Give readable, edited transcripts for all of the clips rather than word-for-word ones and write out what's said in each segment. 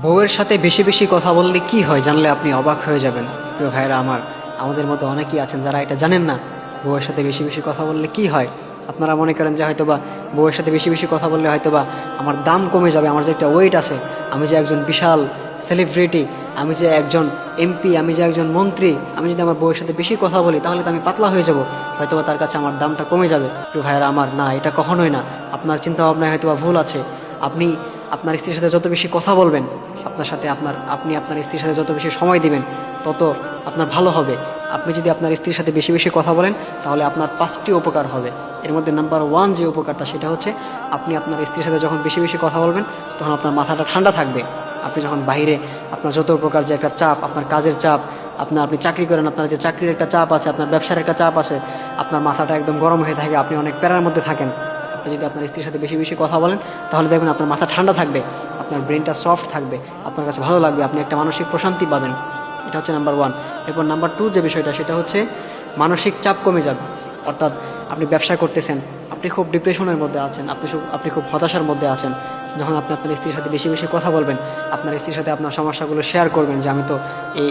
বউয়ের সাথে বেশি বেশি কথা বললে কি হয় জানলে আপনি অবাক হয়ে যাবেন। প্রিয় ভাইরা আমার, আমাদের মধ্যে অনেকেই আছেন যারা এটা জানেন না বউয়ের সাথে বেশি বেশি কথা বললে কি হয়। আপনারা মনে করেন যে হয়তোবা বউয়ের সাথে বেশি বেশি কথা বললে হয়তোবা আমার দাম কমে যাবে, আমার যে একটা ওয়েট আছে, আমি যে একজন বিশাল সেলিব্রিটি, আমি যে একজন এমপি, আমি যে একজন মন্ত্রী, আমি যদি আমার বউয়ের সাথে বেশি কথা বলি তাহলে তো আমি পাতলা হয়ে যাব, হয়তোবা তার কাছে আমার দামটা কমে যাবে। প্রিয় ভাইরা আমার, না, এটা কখনোই না। আপনার চিন্তা ভাবনায় হয়তোবা ভুল আছে। আপনি আপনার স্ত্রীর সাথে যত বেশি কথা বলবেন, আপনার সাথে আপনি আপনার স্ত্রীর সাথে যত বেশি সময় দিবেন তত আপনার ভালো হবে। আপনি যদি আপনার স্ত্রীর সাথে বেশি বেশি কথা বলেন তাহলে আপনার 5টি উপকার হবে। এর মধ্যে নাম্বার 1 যে উপকারটা সেটা হচ্ছে আপনি আপনার স্ত্রীর সাথে যখন বেশি বেশি কথা বলবেন তখন আপনার মাথাটা ঠান্ডা থাকবে। আপনি যখন বাইরে আপনার যত প্রকার যে একটা চাপ, আপনার কাজের চাপ, আপনি চাকরি করেন, আপনার যে চাকরির একটা চাপ আছে, আপনার ব্যবসার একটা চাপ আছে, আপনার মাথাটা একদম গরম হয়ে থাকে, আপনি অনেক প্যারার মধ্যে থাকেন। আপনি যদি আপনার স্ত্রীর সাথে বেশি বেশি কথা বলেন তাহলে দেখবেন আপনার মাথা ঠান্ডা থাকবে, আপনার ব্রেনটা সফট থাকবে, আপনার কাছে ভালো লাগবে, আপনি একটা মানসিক প্রশান্তি পাবেন। এটা হচ্ছে নাম্বার 1। এরপর নাম্বার 2 যে বিষয়টা সেটা হচ্ছে মানসিক চাপ কমে যাবে। অর্থাৎ আপনি ব্যবসা করতেছেন, আপনি খুব ডিপ্রেশনের মধ্যে আছেন, আপনি খুব হতাশার মধ্যে আছেন, যখন আপনি আপনার স্ত্রীর সাথে বেশি বেশি কথা বলবেন, আপনার স্ত্রীর সাথে আপনার সমস্যাগুলো শেয়ার করবেন যে আমি তো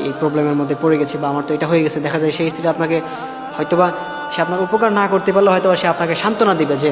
এই প্রবলেমের মধ্যে পড়ে গেছি বা আমার তো এটা হয়ে গেছে, দেখা যায় সেই স্ত্রীটা আপনাকে হয়তোবা, সে আপনার উপকার না করতে পারলেও হয়তোবা সে আপনাকে সান্ত্বনা দিবে যে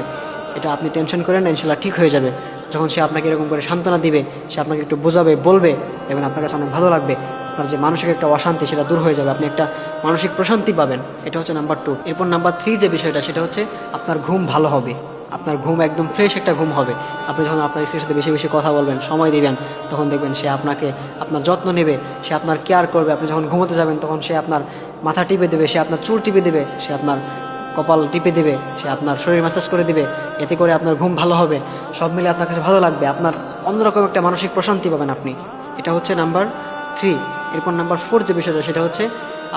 এটা আপনি টেনশন করেন না, ইনশাল্লাহ ঠিক হয়ে যাবে। যখন সে আপনাকে এরকম করে সান্ত্বনা দিবে, সে আপনাকে একটু বোঝাবে, বলবে, দেখবেন আপনার কাছে অনেক ভালো লাগবে। আপনার যে মানসিক একটা অশান্তি সেটা দূর হয়ে যাবে, আপনি একটা মানসিক প্রশান্তি পাবেন। এটা হচ্ছে নাম্বার 2। এরপর নাম্বার 3 যে বিষয়টা সেটা হচ্ছে আপনার ঘুম ভালো হবে, আপনার ঘুম একদম ফ্রেশ একটা ঘুম হবে। আপনি যখন আপনার স্ত্রীর সাথে বেশি বেশি কথা বলবেন, সময় দিবেন, তখন দেখবেন সে আপনার যত্ন নেবে, সে আপনার কেয়ার করবে। আপনি যখন ঘুমোতে যাবেন তখন সে আপনার মাথা টিপে দেবে, সে আপনার চুল টিপে দেবে, সে আপনার কপাল টিপে দেবে, সে আপনার শরীর ম্যাসাজ করে দিবে। এতে করে আপনার ঘুম ভালো হবে, সব মিলে আপনার কাছে ভালো লাগবে, আপনার অন্যরকম একটা মানসিক প্রশান্তি পাবেন আপনি। এটা হচ্ছে নাম্বার 3। এরপর নাম্বার 4 যে বিষয়টা সেটা হচ্ছে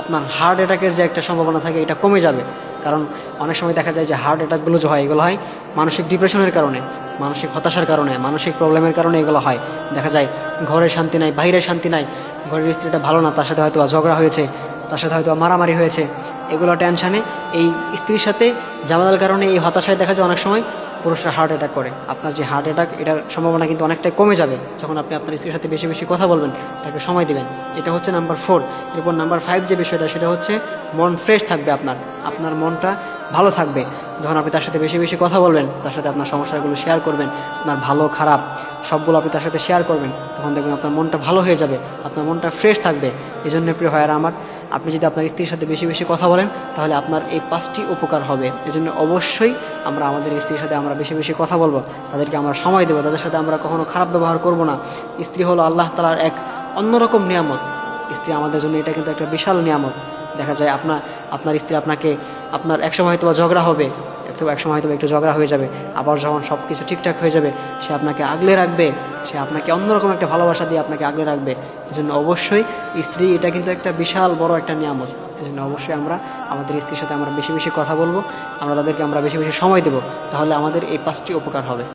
আপনার হার্ট অ্যাটাকের যে একটা সম্ভাবনা থাকে এটা কমে যাবে। কারণ অনেক সময় দেখা যায় যে হার্ট অ্যাটাকগুলো যে হয় এগুলো হয় মানসিক ডিপ্রেশনের কারণে, মানসিক হতাশার কারণে, মানসিক প্রবলেমের কারণে এগুলো হয়। দেখা যায় ঘরে শান্তি নাই, বাইরে শান্তি নাই, ঘরের স্ত্রীটা ভালো না, তার সাথে হয়তো ঝগড়া হয়েছে, তার সাথে হয়তো মারামারি হয়েছে, এগুলো টেনশানে এই স্ত্রীর সাথে ঝামেলার কারণে, এই হতাশায় দেখা যায় অনেক সময় পুরুষরা হার্ট অ্যাটাক করে। আপনার যে হার্ট অ্যাটাক এটার সম্ভাবনা কিন্তু অনেকটাই কমে যাবে যখন আপনি আপনার স্ত্রীর সাথে বেশি বেশি কথা বলবেন, তাকে সময় দিবেন। এটা হচ্ছে নাম্বার 4। এরপর নাম্বার 5 যে বিষয়টা সেটা হচ্ছে মন ফ্রেশ থাকবে, আপনার মনটা ভালো থাকবে যখন আপনি তার সাথে বেশি বেশি কথা বলবেন, তার সাথে আপনার সমস্যাগুলো শেয়ার করবেন, আপনার ভালো খারাপ সবগুলো আপনি তার সাথে শেয়ার করবেন, তখন দেখবেন আপনার মনটা ভালো হয়ে যাবে, আপনার মনটা ফ্রেশ থাকবে। এই জন্য প্রিয় ভাইয়েরা আমার, আপনি যদি আপনার স্ত্রীর সাথে বেশি বেশি কথা বলেন তাহলে আপনার এই 5টি উপকার হবে। এই জন্য অবশ্যই আমরা আমাদের স্ত্রীর সাথে আমরা বেশি বেশি কথা বলবো, তাদেরকে আমরা সময় দেবো, তাদের সাথে আমরা কখনো খারাপ ব্যবহার করব না। স্ত্রী হলো আল্লাহ তাআলার এক অন্যরকম নিয়ামত। স্ত্রী আমাদের জন্য এটা কিন্তু একটা বিশাল নিয়ামত। দেখা যায় আপনার স্ত্রী আপনার একসময় হয়তো ঝগড়া হবে, একসময় হয়তো একটু ঝগড়া হয়ে যাবে, আবার যখন সব কিছু ঠিকঠাক হয়ে যাবে সে আপনাকে আগলে রাখবে, সে আপনাকে অন্যরকম একটা ভালোবাসা দিয়ে আপনাকে আগলে রাখবে। এই জন্য অবশ্যই স্ত্রী এটা কিন্তু একটা বিশাল বড় একটা নিয়ামত। এই জন্য অবশ্যই আমরা আমাদের স্ত্রীর সাথে আমরা বেশি বেশি কথা বলবো, আমরা তাদেরকে আমরা বেশি বেশি সময় দেবো, তাহলে আমাদের এই 5টি উপকার হবে।